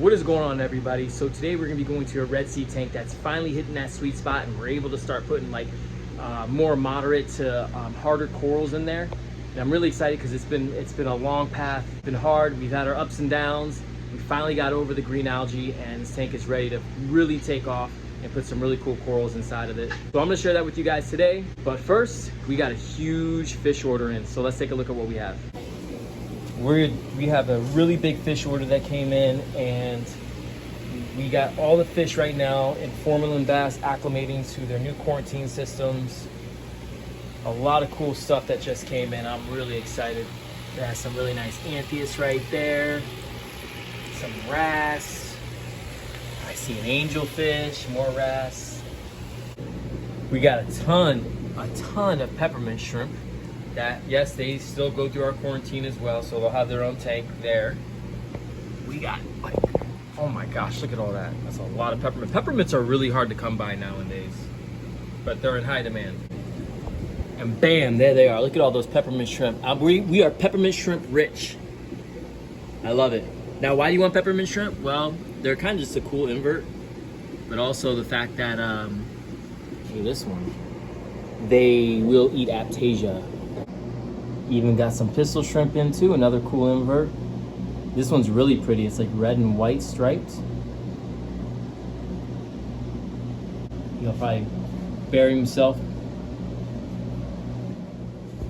What is going on, everybody? So today we're gonna be going to a Red Sea tank that's finally hitting that sweet spot, and we're able to start putting like more moderate to harder corals in there. And I'm really excited because it's been a long path. It's been hard. We've had our ups and downs. We finally got over the green algae, and this tank is ready to really take off and put some really cool corals inside of it. So I'm gonna share that with you guys today. But first, we got a huge fish order in. So let's take a look at what we have. We have a really big fish order that came in, and we got all the fish right now in formalin bass acclimating to their new quarantine systems. A lot of cool stuff that just came in. I'm really excited. There's some really nice anthias right there. Some wrasse. I see an angelfish, more wrasse. We got a ton of peppermint shrimp. That, yes, they still go through our quarantine as well, so they'll have their own tank there. We got like, oh my gosh, look at all that. That's a lot of peppermint. Peppermints are really hard to come by nowadays, but they're in high demand. And bam, there they are. Look at all those peppermint shrimp. We are peppermint shrimp rich. I love it. Now, why do you want peppermint shrimp? Well, they're kind of just a cool invert, but also the fact that, look at this one. They will eat Aptasia. Even got some pistol shrimp in too, another cool invert. This one's really pretty. It's like red and white striped. He'll probably bury himself.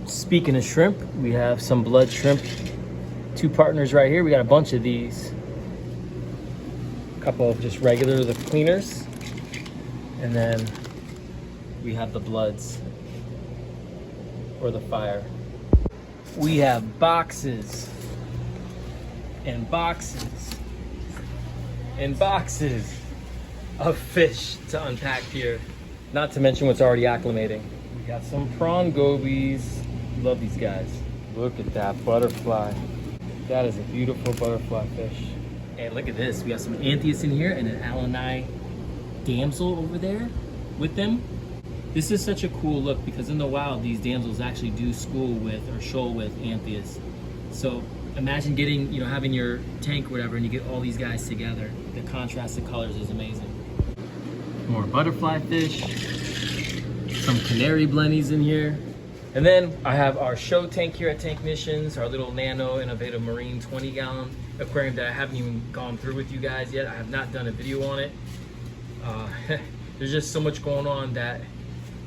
Speaking of shrimp, we have some blood shrimp. Two partners right here. We got a bunch of these. A couple of just regular, the cleaners. And then we have the bloods, or the fire. We have boxes and boxes and boxes of fish to unpack here. Not to mention what's already acclimating. We got some prawn gobies. Love these guys. Look at that butterfly. That is a beautiful butterfly fish. And look at this. We got some anthias in here and an alani damsel over there with them. This is such a cool look because in the wild, these damsels actually do school with or shoal with anthias. So imagine getting, having your tank or whatever, and you get all these guys together. The contrast of colors is amazing. More butterfly fish, some canary blennies in here. And then I have our show tank here at Tank Missions, our little nano innovative marine 20-gallon aquarium that I haven't even gone through with you guys yet. I have not done a video on it. There's just so much going on that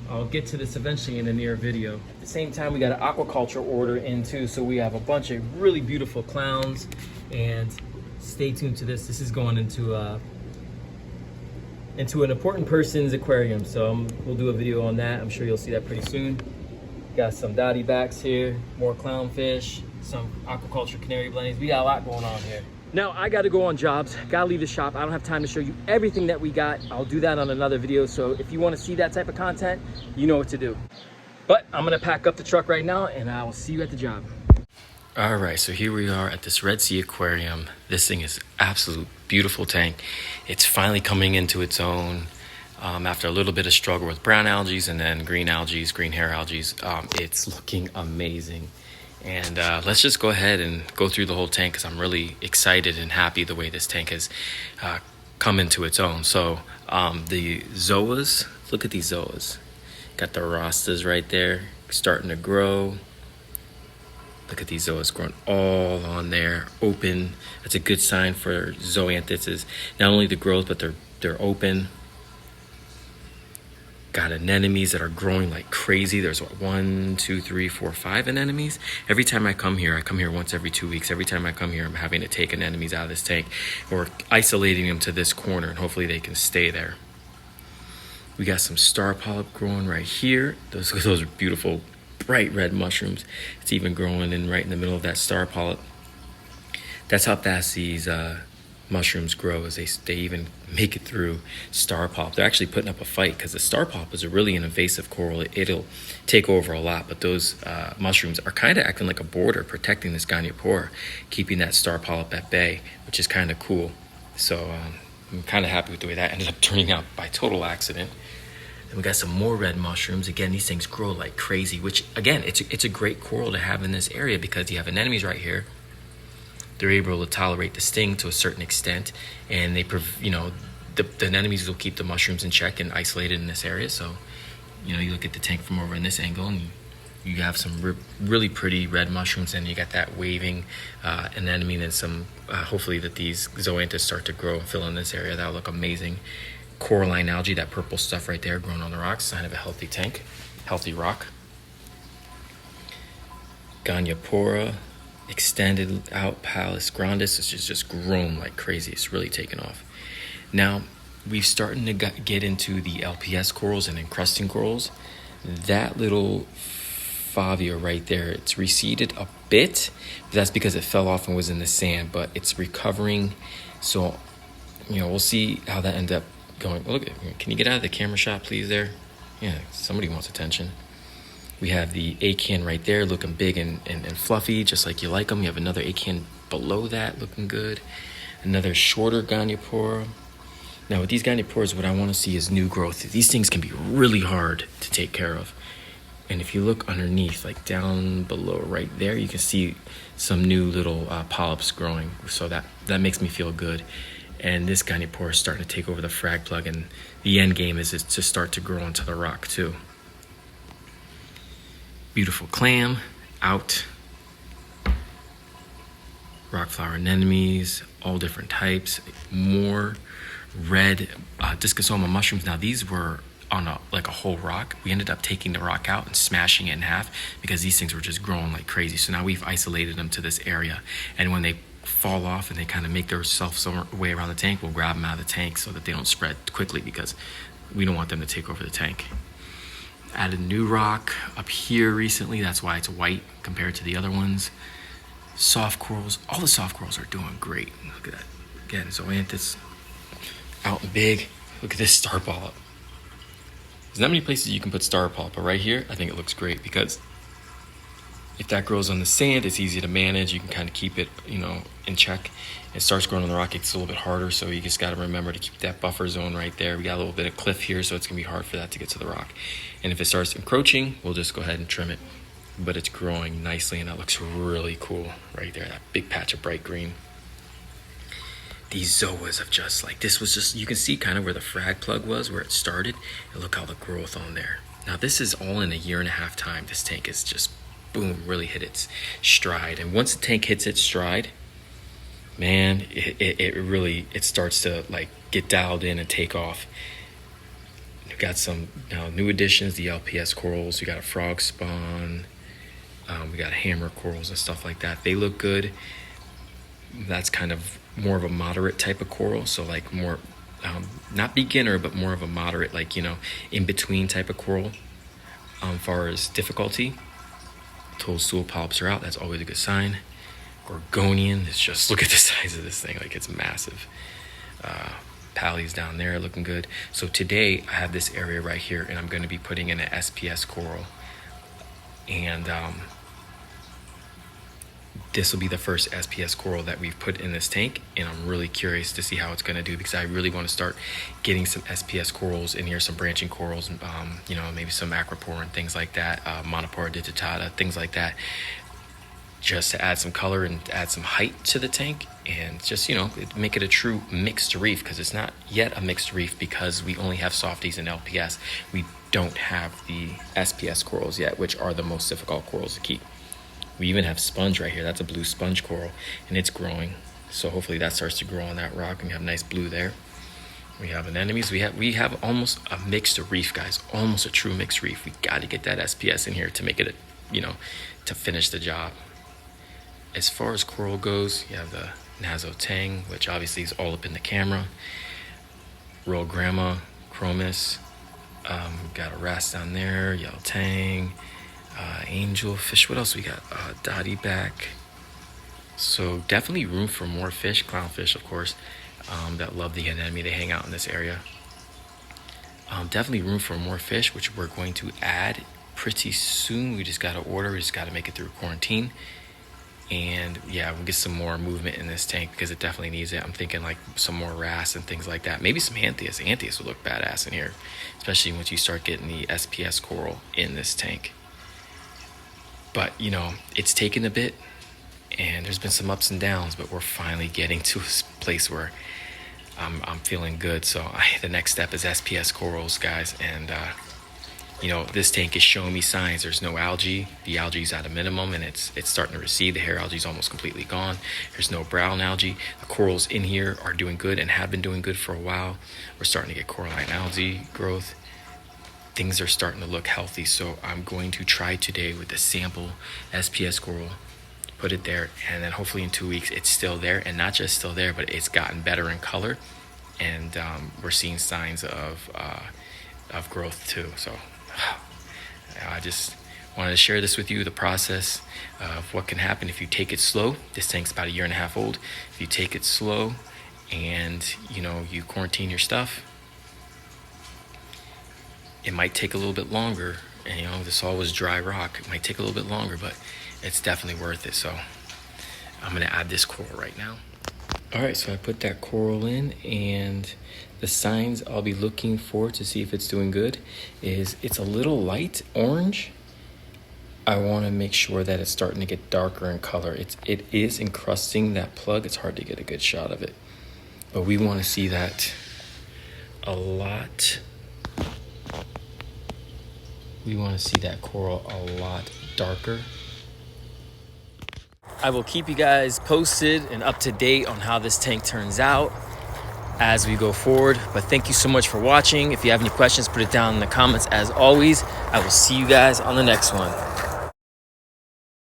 I'll get to this eventually in a near video. At the same time, we got an aquaculture order in too, so we have a bunch of really beautiful clowns. And stay tuned to this. This is going into an important person's aquarium, so we'll do a video on that. I'm sure you'll see that pretty soon. Got some dotty backs here, more clownfish, some aquaculture canary blennies. We got a lot going on here. Now, I gotta go on jobs, gotta leave the shop. I don't have time to show you everything that we got. I'll do that on another video. So if you wanna see that type of content, you know what to do. But I'm gonna pack up the truck right now, and I will see you at the job. All right, so here we are at this Red Sea Aquarium. This thing is absolute beautiful tank. It's finally coming into its own after a little bit of struggle with brown algae and then green hair algae. It's looking amazing. And let's just go ahead and go through the whole tank because I'm really excited and happy the way this tank has come into its own. So the zoas, look at these zoas. Got the rostas right there starting to grow. Look at these zoas growing all on there, open. That's a good sign for zoanthids. Not only the growth, but they're open. Got anemones that are growing like crazy. There's 1, 2, 3, 4, 5 anemones. Every time I come here once every 2 weeks. Every time I come here, I'm having to take anemones out of this tank or isolating them to this corner, and hopefully they can stay there. We got some star polyp growing right here. Those are beautiful, bright red mushrooms. It's even growing right in the middle of that star polyp. That's how fast these mushrooms grow, as they even make it through star polyp. They're actually putting up a fight because the star polyp is really an invasive coral. It'll take over a lot, but those mushrooms are kind of acting like a border, protecting this goniopora, keeping that star polyp at bay, which is kind of cool. So I'm kind of happy with the way that ended up turning out by total accident. And we got some more red mushrooms. Again, these things grow like crazy, which again, it's a great coral to have in this area because you have anemones right here. they're able to tolerate the sting to a certain extent, and they, the enemies will keep the mushrooms in check and isolated in this area. So, you look at the tank from over in this angle, and you have some really pretty red mushrooms, and you got that waving anemone, and some hopefully that these zoanthus start to grow and fill in this area. That'll look amazing. Coralline algae, that purple stuff right there growing on the rocks, sign of a healthy tank, healthy rock. Goniopora, extended out Palus grandis, which is just grown like crazy. It's really taken off. Now, we're starting to get into the LPS corals and encrusting corals. That little favia right there, it's receded a bit, but that's because it fell off and was in the sand, but it's recovering. So, we'll see how that ends up going. Look, can you get out of the camera shot, please, there? Yeah, somebody wants attention. We have the acan right there looking big and fluffy, just like you like them. You have another acan below that looking good. Another shorter goniopora. Now, with these gonioporas, what I want to see is new growth. These things can be really hard to take care of. And if you look underneath, like down below right there, you can see some new little polyps growing. So that makes me feel good. And this goniopora is starting to take over the frag plug, and the end game is to start to grow onto the rock too. Beautiful clam out. Rock flower anemones, all different types. More red discosoma mushrooms. Now these were on a whole rock. We ended up taking the rock out and smashing it in half because these things were just growing like crazy. So now we've isolated them to this area, and when they fall off and they kind of make themselves some way around the tank, we'll grab them out of the tank so that they don't spread quickly, because we don't want them to take over the tank. Added new rock up here recently. That's why it's white compared to the other ones. Soft corals. All the soft corals are doing great. Look at that. Again, zoanthus out and big. Look at this star polyp. There's not many places you can put star polyp, but right here, I think it looks great, because if that grows on the sand, it's easy to manage. You can kind of keep it, in check. It starts growing on the rock, it's a little bit harder, so you just got to remember to keep that buffer zone right there. We got a little bit of cliff here, so it's going to be hard for that to get to the rock. And if it starts encroaching, we'll just go ahead and trim it. But it's growing nicely, and that looks really cool right there, that big patch of bright green. These zoas of just this was just, you can see kind of where the frag plug was, where it started, and look how the growth on there. Now this is all in a 1.5 year time. This tank is just, boom, really hit its stride. And once the tank hits its stride, man, it really starts to get dialed in and take off. We've got some new additions, the LPS corals. We got a frog spawn. We got hammer corals and stuff like that. They look good. That's kind of more of a moderate type of coral. So more, not beginner, but more of a moderate, in between type of coral. As far as difficulty, toadstool polyps are out. That's always a good sign. Gorgonian is just, look at the size of this thing. It's massive. Pallies down there looking good. So today I have this area right here, and I'm going to be putting in an SPS coral. And this will be the first SPS coral that we've put in this tank, and I'm really curious to see how it's going to do, because I really want to start getting some SPS corals in here, some branching corals, maybe some acropora and things like that, monopora digitata, things like that, just to add some color and add some height to the tank, and just make it a true mixed reef, because it's not yet a mixed reef because we only have softies and LPS. We don't have the SPS corals yet, which are the most difficult corals to keep. We even have sponge right here. That's a blue sponge coral, and it's growing. So hopefully that starts to grow on that rock, and we have nice blue there. We have anemones. We have almost a mixed reef, guys. Almost a true mixed reef. We got to get that SPS in here to make it to finish the job. As far as coral goes, you have the Nazotang, which obviously is all up in the camera. Royal Grandma, Chromis. Got a wrasse down there, yellow tang. Angelfish. What else we got? Dottie back. So definitely room for more fish. Clownfish, of course, that love the anemone. They hang out in this area. Definitely room for more fish, which we're going to add pretty soon. We just got to order. We just got to make it through quarantine. And yeah, we'll get some more movement in this tank, because it definitely needs it. I'm thinking some more wrasse and things like that. Maybe some Anthias. Anthias would look badass in here, especially once you start getting the SPS coral in this tank. But, it's taken a bit, and there's been some ups and downs, but we're finally getting to a place where I'm feeling good. So the next step is SPS corals, guys, and you know, this tank is showing me signs. There's no algae. The algae is at a minimum, and it's starting to recede. The hair algae is almost completely gone. There's no brown algae. The corals in here are doing good and have been doing good for a while. We're starting to get coralline algae growth. Things are starting to look healthy. So I'm going to try today with the sample SPS coral, put it there, and then hopefully in 2 weeks it's still there, and not just still there, but it's gotten better in color, and we're seeing signs of growth too. So I just wanted to share this with you, the process of what can happen if you take it slow. This tank's about 1.5 years old. If you take it slow and, you know, you quarantine your stuff, it might take a little bit longer. And, you know, this all was dry rock. It might take a little bit longer, but it's definitely worth it. So I'm going to add this coral right now. All right, so I put that coral in, and the signs I'll be looking for to see if it's doing good is it's a little light orange. I want to make sure that it's starting to get darker in color. It is encrusting that plug. It's hard to get a good shot of it, but we want to see that a lot. We want to see that coral a lot darker. I will keep you guys posted and up to date on how this tank turns out as we go forward. But thank you so much for watching. If you have any questions, put it down in the comments. As always, I will see you guys on the next one.